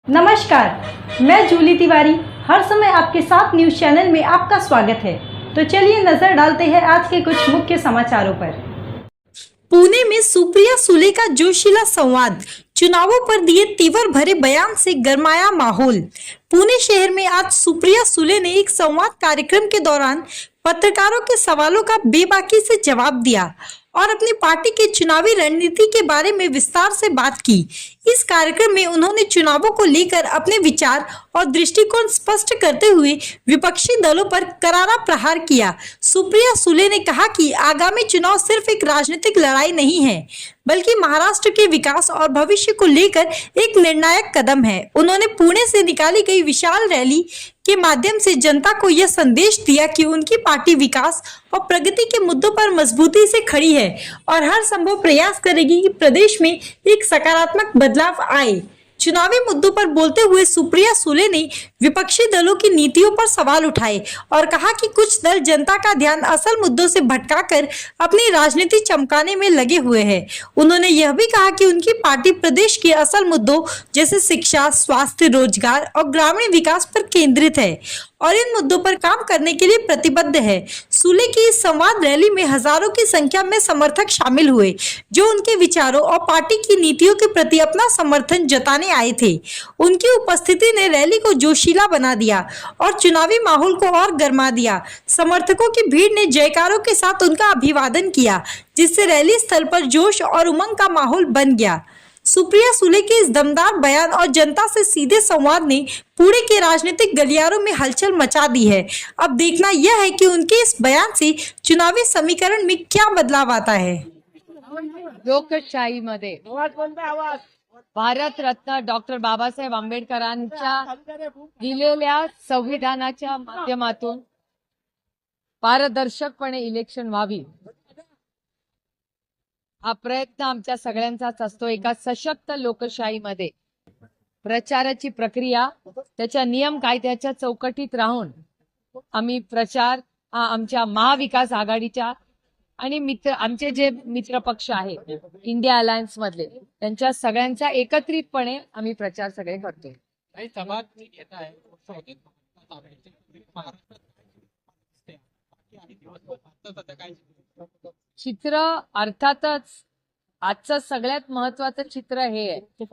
नमस्कार, मैं जूली तिवारी हर समय आपके साथ न्यूज़ चैनल में आपका स्वागत है। तो चलिए नजर डालते हैं आज के कुछ मुख्य समाचारों पर। पुणे में सुप्रिया सुले का जोशीला संवाद, चुनावों पर दिए तीव्र भरे बयान से गरमाया माहौल। पुणे शहर में आज सुप्रिया सुले ने एक संवाद कार्यक्रम के दौरान पत्रकारों के सवालों का बेबाकी से जवाब दिया और अपनी पार्टी की चुनावी रणनीति के बारे में विस्तार से बात की। इस कार्यक्रम में उन्होंने चुनावों को लेकर अपने विचार और दृष्टिकोण स्पष्ट करते हुए विपक्षी दलों पर करारा प्रहार किया। सुप्रिया सुले ने कहा कि आगामी चुनाव सिर्फ एक राजनीतिक लड़ाई नहीं है, बल्कि महाराष्ट्र के विकास और भविष्य को लेकर एक निर्णायक कदम है। उन्होंने पुणे से निकाली गई विशाल रैली के माध्यम से जनता को यह संदेश दिया कि उनकी पार्टी विकास और प्रगति के मुद्दों पर मजबूती से खड़ी है और हर संभव प्रयास करेगी कि प्रदेश में एक सकारात्मक बदलाव आए। चुनावी मुद्दों पर बोलते हुए सुप्रिया सुले ने विपक्षी दलों की नीतियों पर सवाल उठाए और कहा कि कुछ दल जनता का ध्यान असल मुद्दों से भटकाकर अपनी राजनीति चमकाने में लगे हुए हैं। उन्होंने यह भी कहा कि उनकी पार्टी प्रदेश के असल मुद्दों जैसे शिक्षा, स्वास्थ्य, रोजगार और ग्रामीण विकास पर केंद्रित है और इन मुद्दों पर काम करने के लिए प्रतिबद्ध है। सुले की इस संवाद रैली में हजारों की संख्या में समर्थक शामिल हुए, जो उनके विचारों और पार्टी की नीतियों के प्रति अपना समर्थन जताने आए थे। उनकी उपस्थिति ने रैली को जोशीला बना दिया और चुनावी माहौल को और गर्मा दिया। समर्थकों की भीड़ ने जयकारों के साथ उनका अभिवादन किया, जिससे रैली स्थल पर जोश और उमंग का माहौल बन गया। सुप्रिया सुले के इस दमदार बयान और जनता से सीधे संवाद ने पुणे के राजनीतिक गलियारों में हलचल मचा दी है। अब देखना यह है कि उनके इस बयान से चुनावी समीकरण में क्या बदलाव आता है। लोकशाहीमध्ये भारत रत्न डॉक्टर बाबासाहेब आंबेडकरांच्या दिलेल्या संविधानाच्या माध्यमातून पारदर्शकपणे इलेक्शन व्हावी हा प्रयत्न आमच्या सगळ्यांचाच असतो। एका सशक्त लोकशाहीमध्ये प्रचाराची प्रक्रिया त्याच्या नियम कायद्याच्या चौकटीत राहून आम्ही प्रचार आमच्या महाविकास आघाडीच्या आणि आमचे जे मित्र पक्ष आहेत इंडिया अलायन्स मधले त्यांच्या सगळ्यांचा एकत्रितपणे आम्ही प्रचार सगळे करतोय। चित्र अर्थातच आजचं सगळ्यात महत्वाचं चित्र हे आहे।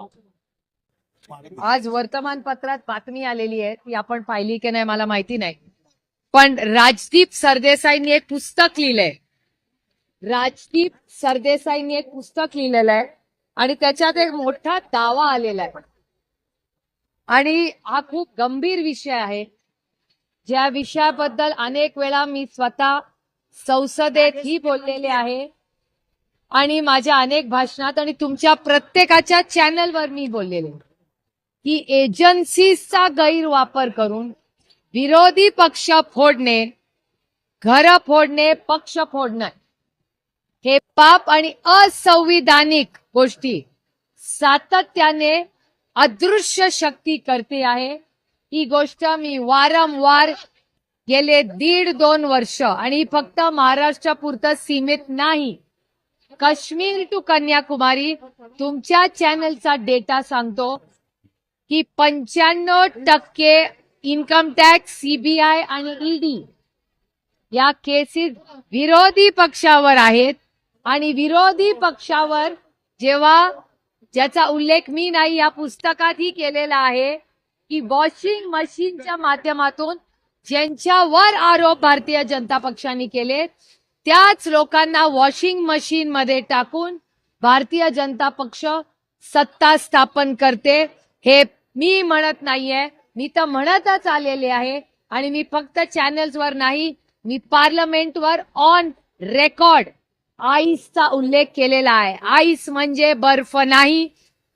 आज वर्तमानपत्रात बातमी आलेली आहे, ती आपण पाहिली की नाही मला माहिती नाही, पण राजदीप सरदेसाईंनी एक पुस्तक लिहिलंय। राजदीप सरदेसाईंनी एक पुस्तक लिहिलेलं आहे आणि त्याच्यात एक मोठा दावा आलेला आहे आणि हा खूप गंभीर विषय आहे, ज्या विषयाबद्दल अनेक वेळा मी स्वतः संसदेत ही बोललेले आहे आणि माझ्या अनेक भाषणात आणि तुमच्या प्रत्येकाच्या चॅनलवर मी बोललेले की एजन्सीचा गैरवापर करून विरोधी पक्ष फोडणे, घर फोडणे, पक्ष फोडणे हे पाप आणि असंविधानिक गोष्टी सातत्याने अदृश्य शक्ती करते आहे। ही गोष्ट मी वारंवार गेले 1.5-2 वर्ष आणि फक्त महाराष्ट्रापुरतं सीमित नाही, काश्मीर टू कन्याकुमारी तुमच्या चॅनलचा डेटा सांगतो की 95% इन्कम टॅक्स, सीबीआय आणि ईडी या केसेस विरोधी पक्षावर आहेत आणि विरोधी पक्षावर जेव्हा ज्याचा उल्लेख मी नाही या पुस्तकातही केलेला आहे की वॉशिंग मशीनच्या माध्यमातून ज्यांच्यावर आरोप भारतीय जनता पक्षाने केले त्याच लोकांना वॉशिंग मशीन मध्ये टाकून भारतीय जनता पक्ष सत्ता स्थापन करते। हे मी म्हणत नाहीये, मी तर म्हणतच आलेले आहे आणि मी फक्त चॅनल्सवर नाही, मी पार्लमेंटवर ऑन रेकॉर्ड आईसचा उल्लेख केलेला आहे। आईस म्हणजे बर्फ नाही,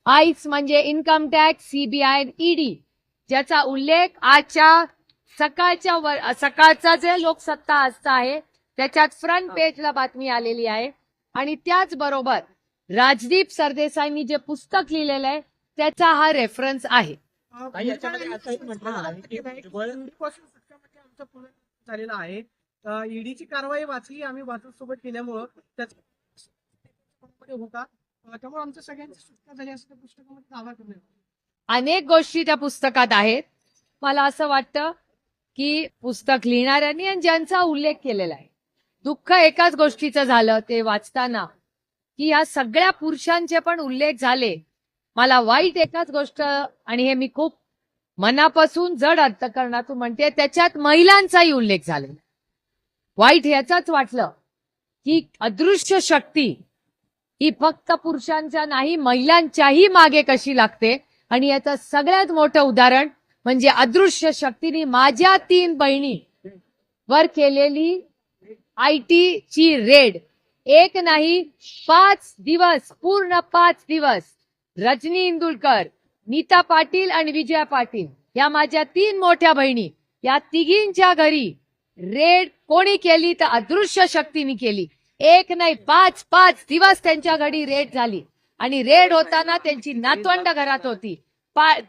आईस म्हणजे इन्कम टॅक्स, सीबीआय, ईडी, ज्याचा उल्लेख आजच्या सकाळचा जे लोकसत्ता आजचा आहे त्याच्यात फ्रंट पेजला बातमी आलेली आहे। आणि त्याचबरोबर राजदीप सरदेसाईंनी जे पुस्तक लिहिलेलं आहे त्याचा हा रेफरन्स आहे। झालेला आहे ईडीची कारवाई वाचली आम्ही सोबत केल्यामुळं त्याचा होता, त्यामुळे आमच्या सगळ्यांची सुटका झाली असं पुस्तकामध्ये दावा करण्यात अनेक गोष्टी त्या पुस्तकात आहेत. मला असं वाटतं की पुस्तक लिहिणाऱ्यांनी आणि ज्यांचा उल्लेख केलेला आहे, दुःख एकाच गोष्टीचं झालं ते वाचताना की या सगळ्या पुरुषांचे पण उल्लेख झाले. मला वाईट एकाच गोष्ट, आणि हे मी खूप मनापासून जड अंतकरणातून म्हणते, त्याच्यात महिलांचाही उल्लेख झालेला. वाईट ह्याचाच वाटलं की अदृश्य शक्ती ही फक्त पुरुषांच्या नाही, महिलांच्याही मागे कशी लागते. आणि याचं सगळ्यात मोठं उदाहरण म्हणजे अदृश्य शक्तीने माझ्या 3 बहिणी वर केलेली IT ची रेड. एक नाही, 5 दिवस, पूर्ण 5 दिवस रजनी इंदुलकर, नीता पाटील आणि विजया पाटील या माझ्या 3 मोठ्या बहिणी, या तिघींच्या घरी रेड कोणी केली तर अदृश्य शक्तीने केली. एक नाही, 5 दिवस त्यांच्या घरी रेड झाली. आणि रेड होताना त्यांची नातवंड घरात होती.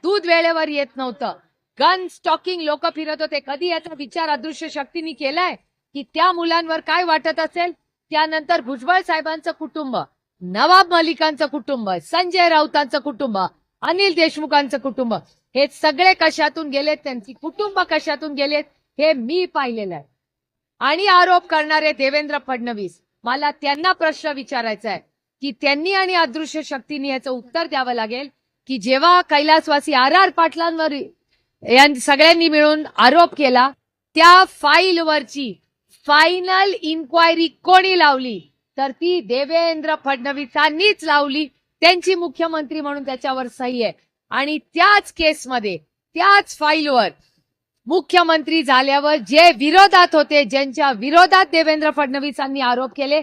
दूध वेळेवर येत नव्हतं, गन स्टॉकिंग लोक फिरत होते. कधी याचा विचार अदृश्य शक्तीने केलाय की त्या मुलांवर काय वाटत असेल? त्यानंतर भुजबळ साहेबांचं कुटुंब, नवाब मलिकांचं कुटुंब, संजय राऊतांचं कुटुंब, अनिल देशमुखांचं कुटुंब, हे सगळे कशातून गेलेत, त्यांची कुटुंब कशातून गेलेत, हे मी पाहिलेलं आहे. आणि आरोप करणारे देवेंद्र फडणवीस, मला त्यांना प्रश्न विचारायचा आहे की त्यांनी आणि अदृश्य शक्तीने याचं उत्तर द्यावं लागेल की जेव्हा कैलासवासी RR पाटलांवर या सगळ्यांनी मिळून आरोप केला, त्या फाईलवरची फायनल इन्क्वायरी कोणी लावली? तर ती देवेंद्र फडणवीसांनीच लावली. त्यांची मुख्यमंत्री म्हणून त्याच्यावर सही आहे. आणि त्याच केसमध्ये, त्याच फाईलवर मुख्यमंत्री झाल्यावर जे विरोधात होते, ज्यांच्या विरोधात देवेंद्र फडणवीसांनी आरोप केले,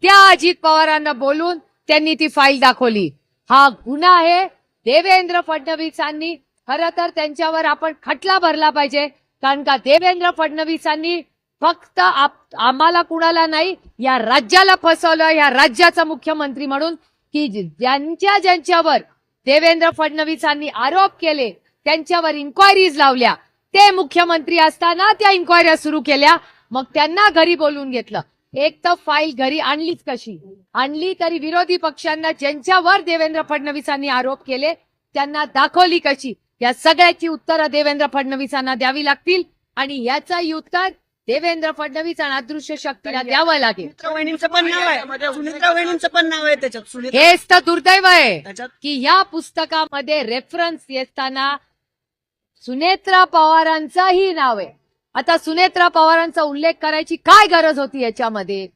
त्या अजित पवारांना बोलून त्यांनी ती फाईल दाखवली. हा गुन्हा आहे. देवेंद्र फडणवीसांनी खरं तर त्यांच्यावर आपण खटला भरला पाहिजे. कारण का देवेंद्र फडणवीसांनी फक्त आम्हाला कुणाला नाही, या राज्याला फसवलं. या राज्याचा मुख्यमंत्री म्हणून की ज्यांच्यावर देवेंद्र फडणवीसांनी आरोप केले त्यांच्यावर इन्क्वायरीज लावल्या, ते मुख्यमंत्री असताना त्या इन्क्वायऱ्या सुरू केल्या. मग त्यांना घरी बोलून घेतलं. एक तर फाईल घरी आणलीच कशी? आणली तरी विरोधी पक्षांना ज्यांच्यावर देवेंद्र फडणवीसांनी आरोप केले त्यांना दाखवली कशी? या सगळ्याची उत्तरं देवेंद्र फडणवीसांना द्यावी लागतील. आणि याचंही उत्तर देवेंद्र फडणवीस आणि अदृश्य शक्तीला द्यावं लागेल. वहिनींचं पण नाव आहे, सुनेत्रा वहिनींचं पण नाव आहे त्याच्यात. हेच तर दुर्दैव आहे त्याच्यात की या पुस्तकामध्ये रेफरन्स येताना सुनेत्रा पवारांचंही नाव आहे. आता सुनेत्रा पवारांचा उल्लेख करायची काय गरज होती याच्यामध्ये?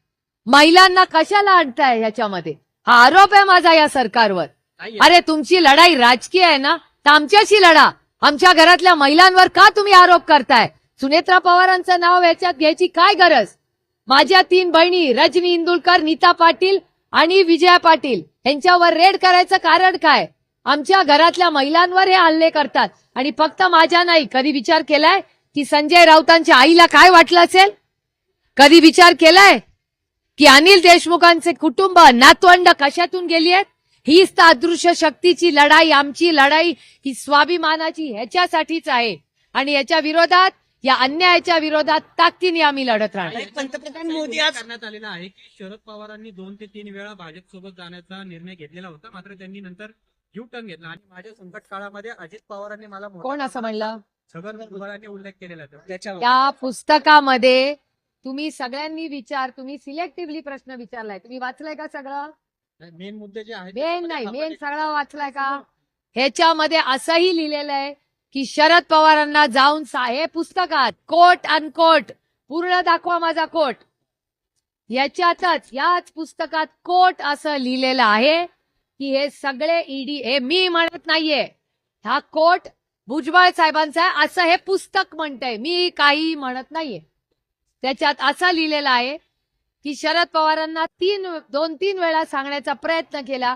महिलांना कशाला आणताय याच्यामध्ये? हा आरोप आहे माझा या सरकारवर. अरे तुमची लढाई राजकीय आहे ना, तर आमच्याशी लढा. आमच्या घरातल्या महिलांवर का तुम्ही आरोप करताय? सुनेत्रा पवारांचं नाव याच्यात घ्यायची काय गरज? माझ्या 3 बहिणी रजनी इंदुलकर, नीता पाटील आणि विजया पाटील यांच्यावर रेड करायचं कारण काय? आमच्या घरातल्या महिलांवर हे हल्ले करतात. आणि फक्त माझ्या नाही, कधी विचार केलाय की संजय राऊतांच्या आईला काय वाटलं असेल? कधी विचार केलाय की अनिल देशमुखांचे कुटुंब, नातवंड कशातून गेली आहेत? हीच तर अदृश्य शक्तीची लढाई, आमची लढाई ही स्वाभिमानाची ह्याच्यासाठीच आहे. आणि याच्या विरोधात, या अन्यायाच्या विरोधात ताकदीने आम्ही लढत राहणार. पंतप्रधान मोदी आज करण्यात आलेला आहे की शरद पवारांनी 2 ते 3 वेळा भाजप सोबत जाण्याचा निर्णय घेतलेला होता, मात्र त्यांनी नंतर यू टर्न घेतला. आणि माझ्या संकट काळामध्ये अजित पवारांनी मला कोण असं म्हणलं? छगन भुजबळांनी उल्लेख केलेला आहे त्याच्यावर त्या पुस्तकामध्ये तुम्ही सगळ्यांनी तुम्ही सिलेक्टिव्हली प्रश्न विचारलाय. तुम्ही वाचलाय का सगळं? मेन मुद्दे जे आहेत मेन नाही, मेन सगळं वाचलाय का? ह्याच्यामध्ये असंही लिहिलेलं आहे की शरद पवारांना जाऊन हे पुस्तकात कोट अनकोट, पूर्ण दाखवा माझा कोट, याच्यातच याच पुस्तकात कोट असं लिहिलेलं आहे की हे सगळे ईडी, हे मी म्हणत नाहीये, हा कोट भुजबळ साहेबांचा आहे असं हे पुस्तक म्हणतंय, मी काही म्हणत नाहीये. त्याच्यात असं लिहिलेलं आहे की शरद पवारांना 2-3 वेळा सांगण्याचा प्रयत्न केला,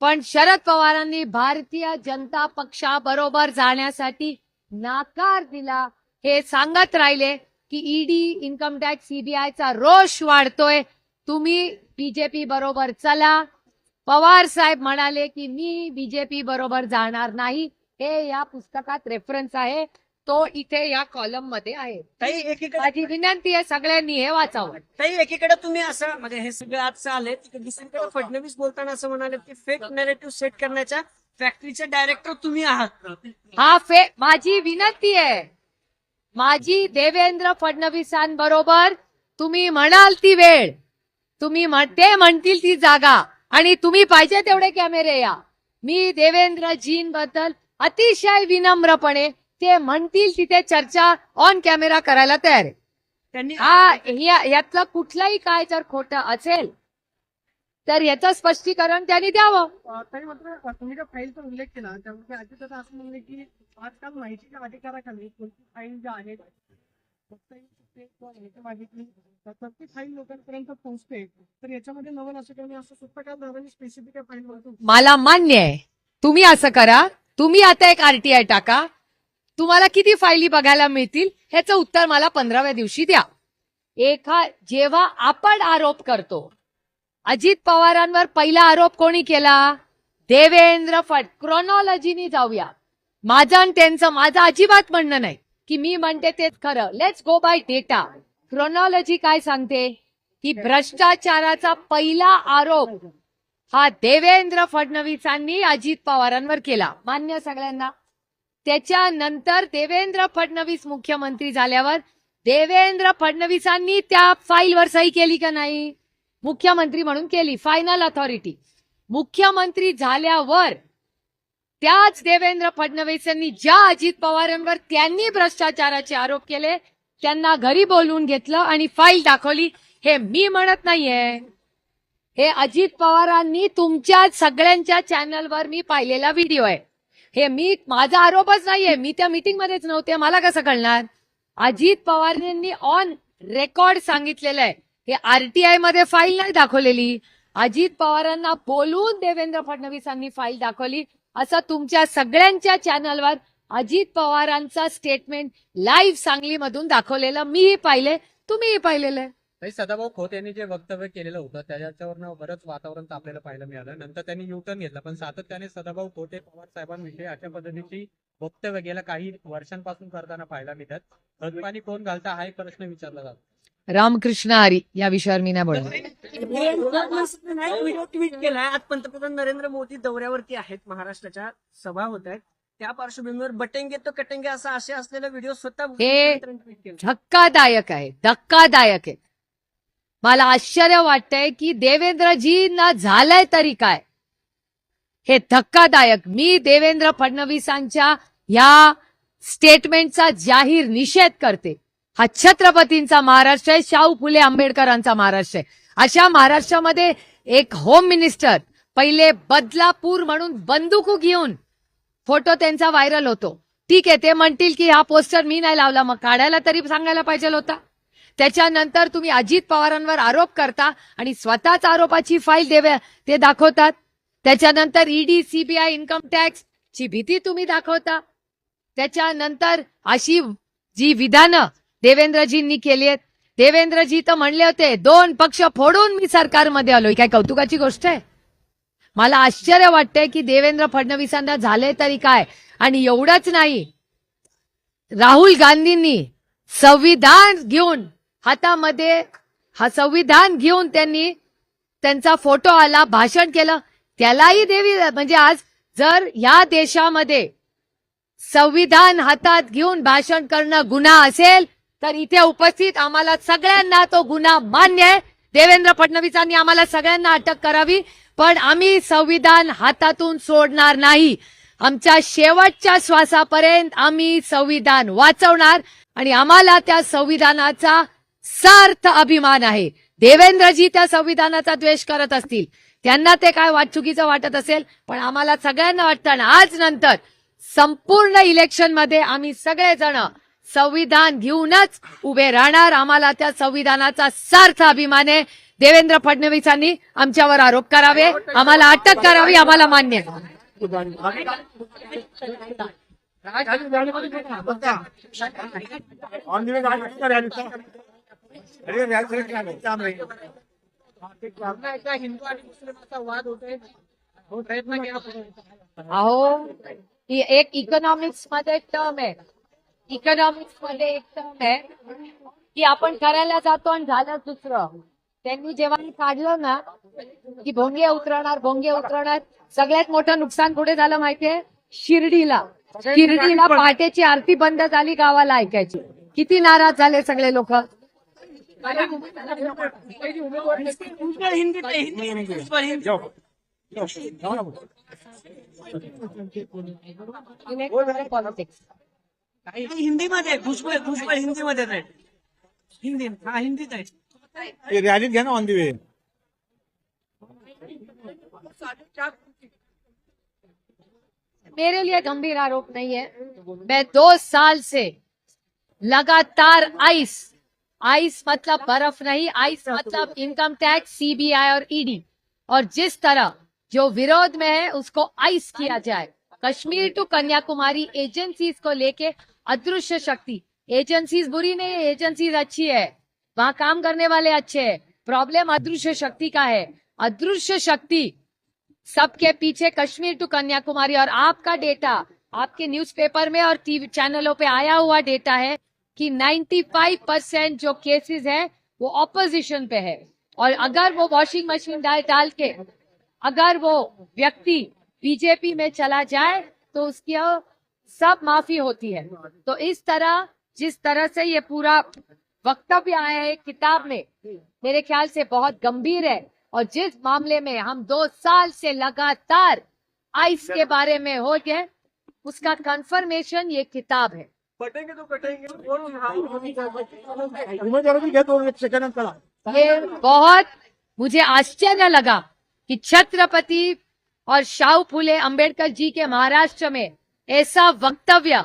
पण शरद पवारांनी भारतीय जनता पक्षाबरोबर जाण्यासाठी नाकार दिला. हे सांगत राहिले की ईडी, इन्कम टॅक्स, सीबीआयचा रोष वाढतोय, तुम्ही बीजेपी बरोबर चला. पवार साहेब म्हणाले की मी बीजेपी बरोबर जाणार नाही. हे या पुस्तकात रेफरन्स आहे, तो इथे या कॉलम मध्ये आहे. ताई एकीकडे माझी विनंती आहे सगळ्यांनी हे वाचावं. ताई एकीकडे तुम्ही असं म्हणजे हे सगळं आज आले, दुसरीकडे फडणवीस बोलताना असं म्हणाले की फेक नॅरेटिव्ह सेट करण्याचा फॅक्टरीचे डायरेक्टर तुम्ही आहात. माझी विनंती आहे. माझी देवेंद्र फडणवीसांबरोबर तुम्ही म्हणाल ती वेळ, ते म्हणतील ती जागा, आणि तुम्ही पाहिजे तेवढे कॅमेरे या. मी देवेंद्रजींबद्दल अतिशय विनम्रपणे ते म्हणतील तिथे चर्चा ऑन कॅमेरा करायला तयार आहे. त्यांनी यातलं कुठलंही काय जर खोटं असेल तर याचं स्पष्टीकरण त्यांनी द्यावं. तरी मात्र तुम्ही ज्या फाईलचा उल्लेख केला त्यामध्ये अजितदादा असं म्हणले की आजकाल माहितीच्या अधिकाराखाली कोणती फाईल ज्या आहेत मागितली प्रत्येक फाईल लोकांपर्यंत पोहोचते, तर याच्यामध्ये नवल असं काही असं पुस्तकाद्वारे स्पेसिफिक फाईल म्हणतो. मला मान्य आहे, तुम्ही असं करा. तुम्ही आता एक आरटीआय टाका, तुम्हाला किती फायली बघायला मिळतील ह्याचं उत्तर मला 15व्या दिवशी द्या. जेव्हा आपण आरोप करतो, अजित पवारांवर पहिला आरोप कोणी केला? देवेंद्र क्रोनॉलॉजीनी जाऊया. माझं अजिबात म्हणणं नाही की मी म्हणते तेच खरं. Let's go bye data. Chronology काय सांगते की भ्रष्टाचाराचा पहिला आरोप हा देवेंद्र फडणवीसांनी अजित पवारांवर केला. मान्य सगळ्यांना. त्याच्यानंतर देवेंद्र फडणवीस मुख्यमंत्री झाल्यावर देवेंद्र फडणवीसांनी त्या फाईलवर सही केली का नाही? मुख्यमंत्री म्हणून केली, फायनल अथॉरिटी. मुख्यमंत्री झाल्यावर त्याच देवेंद्र फडणवीसांनी ज्या अजित पवारांवर त्यांनी भ्रष्टाचाराचे आरोप केले त्यांना घरी बोलवून घेतलं आणि फाईल दाखवली. हे मी म्हणत नाहीये, हे अजित पवारांनी तुमच्या सगळ्यांच्या चॅनलवर मी पाहिलेला व्हिडिओ आहे. हे माझा आरोपच नाहीये, मी त्या मीटिंग मध्येच नव्हते, मला कसं कळणार? अजित पवारांनी ऑन रेकॉर्ड सांगितलेलं आहे. हे आरटीआय मध्ये फाईल नाही दाखवलेली, अजित पवारांना बोलून देवेंद्र फडणवीसांनी फाईल दाखवली, असं तुमच्या सगळ्यांच्या चॅनलवर अजित पवारांचा स्टेटमेंट लाईव्ह सांगलीमधून दाखवलेलं मीही पाहिले, तुम्हीही पाहिलेलं आहे. सदाभाऊ खोत यांनी जे वक्तव्य केलेलं होतं त्याच्यावरनं बरंच वातावरण आपल्याला पाहायला मिळालं. नंतर त्यांनी युटर्न घेतला, पण सातत्याने सदाभाऊ खोते पवार साहेबांविषयी अशा पद्धतीची वक्तव्य गेल्या काही वर्षांपासून करताना पाहायला मिळतात. खतपाणी कोण घालता हा एक प्रश्न विचारला जातो. रामकृष्ण हरी या विषयावर मी नाही बोलणार. व्हिडिओ ट्विट केलाय. आज पंतप्रधान नरेंद्र मोदी दौऱ्यावरती आहेत, महाराष्ट्राच्या सभा होत आहेत, त्या पार्श्वभूमीवर बटेंगे तो कटेंगे असा आशय असलेला व्हिडिओ स्वतः हे ट्विट केला. धक्कादायक आहे, धक्कादायक आहे. मला आश्चर्य वाटतंय की देवेंद्रजींना झालंय तरी काय, हे धक्कादायक. मी देवेंद्र फडणवीसांच्या या स्टेटमेंटचा जाहीर निषेध करते. हा छत्रपतींचा महाराष्ट्र आहे, शाहू फुले आंबेडकरांचा महाराष्ट्र आहे. अशा महाराष्ट्रामध्ये एक होम मिनिस्टर पहिले बदलापूर म्हणून बंदूक घेऊन फोटो त्यांचा व्हायरल होतो. ठीक आहे, ते म्हणतील की हा पोस्टर मी नाही लावला, मग काढायला तरी सांगायला पाहिजे होता. त्याच्यानंतर तुम्ही अजित पवारांवर आरोप करता आणि स्वतःच आरोपाची फाईल ते दाखवतात. त्याच्यानंतर ईडी, सीबीआय, इन्कम टॅक्स ची भीती तुम्ही दाखवता. त्याच्यानंतर अशी जी विधानं देवेंद्रजींनी केली आहेत, देवेंद्रजी तर म्हणले होते 2 पक्ष फोडून मी सरकारमध्ये आलोय. काय कौतुकाची गोष्ट आहे? मला आश्चर्य वाटतंय की देवेंद्र फडणवीसांना झाले तरी काय. आणि एवढंच नाही, राहुल गांधींनी संविधान घेऊन हातामध्ये संविधान घेऊन त्यांनी त्यांचा फोटो आला, भाषण केलं, त्यालाही म्हणजे आज जर या देशामध्ये संविधान हातात घेऊन भाषण करणं गुन्हा असेल तर इथे उपस्थित आम्हाला सगळ्यांना तो गुन्हा मान्य आहे. देवेंद्र फडणवीसांनी आम्हाला सगळ्यांना अटक करावी, पण आम्ही संविधान हातातून सोडणार नाही. आमच्या शेवटच्या श्वासापर्यंत आम्ही संविधान वाचवणार आणि आम्हाला त्या संविधानाचा सार्थ अभिमान आहे. देवेंद्रजी त्या संविधानाचा द्वेष करत असतील, त्यांना ते काय चुकीचं वाटत असेल, पण आम्हाला सगळ्यांना वाटतं आज नंतर संपूर्ण इलेक्शन मध्ये आम्ही सगळेजण संविधान घेऊनच उभे राहणार. आम्हाला त्या संविधानाचा सार्थ अभिमान आहे. देवेंद्र फडणवीसांनी आमच्यावर आरोप करावे, आम्हाला अटक करावी, आम्हाला मान्य आहे. हिंदू आणि मुस्लिमांचा वाद होतोय, प्रयत्न केला. अहो, ही एक इकॉनॉमिक्स मध्ये टर्म आहे. इकॉनॉमिक्स मध्ये एक टर्म आहे की आपण करायला जातो आणि झालं दुसरं. त्यांनी जेव्हा काढलं ना की भोंगे उतरणार सगळ्यात मोठं नुकसान कुठे झालं माहितीये? शिर्डीला पहाटेची आरती बंद झाली, गावाला ऐकायची. किती नाराज झाले सगळे लोक. हिंदीमध्ये भुजबळ हिंदीमध्ये आहे. हिंदीत आहे. रैली घ्या ना ऑन दी वे. मेरे लिए गंभीर आरोप नहीं है. मैं 2 साल से लगातार आइस मतलब बर्फ नहीं, आइस मतलब इनकम टैक्स, सीबीआई और ईडी, और जिस तरह जो विरोध में है उसको आइस किया जाए. कश्मीर टू कन्याकुमारी एजेंसीज को लेके अदृश्य शक्ति, एजेंसीज बुरी नहीं है, एजेंसीज अच्छी है, वहां काम करने वाले अच्छे हैं. प्रॉब्लम अदृश्य शक्ति का है. अदृश्य शक्ति सबके पीछे कश्मीर टू कन्याकुमारी, और आपका डेटा आपके न्यूज़पेपर में और टीवी चैनलों पे आया हुआ डेटा है कि 95% जो केसेस हैं वो ऑपोजिशन पे है. और अगर वो वॉशिंग मशीन डाल के अगर वो व्यक्ति बीजेपी में चला जाए तो उसकी सब माफी होती है. तो इस तरह जिस तरह से ये पूरा वक्तव्य आया है किताब में, मेरे ख्याल से बहुत गंभीर है. और जिस मामले में हम 2 साल से लगातार आइस के बारे में हो गए, उसका कंफर्मेशन ये किताब है. कटेंगे तो कटेंगे. ये बहुत मुझे आश्चर्य लगा कि छत्रपति और शाहू फुले अंबेडकर जी के महाराष्ट्र में ऐसा वक्तव्य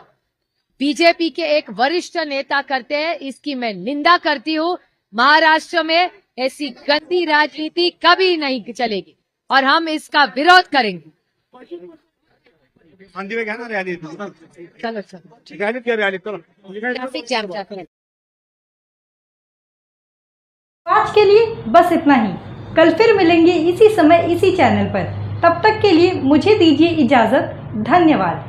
बीजेपी के एक वरिष्ठ नेता करते हैं. इसकी मैं निंदा करती हूँ. महाराष्ट्र में ऐसी गंदी राजनीति कभी नहीं चलेगी और हम इसका विरोध करेंगे. ऑन दी वे घ्या ना रैली. चलो रैली क्या रैली चलो. ट्रैफिक जाम जाते हैं. आज के लिए बस इतना ही. कल फिर मिलेंगे इसी समय इसी चैनल पर. तब तक के लिए मुझे दीजिए इजाजत. धन्यवाद.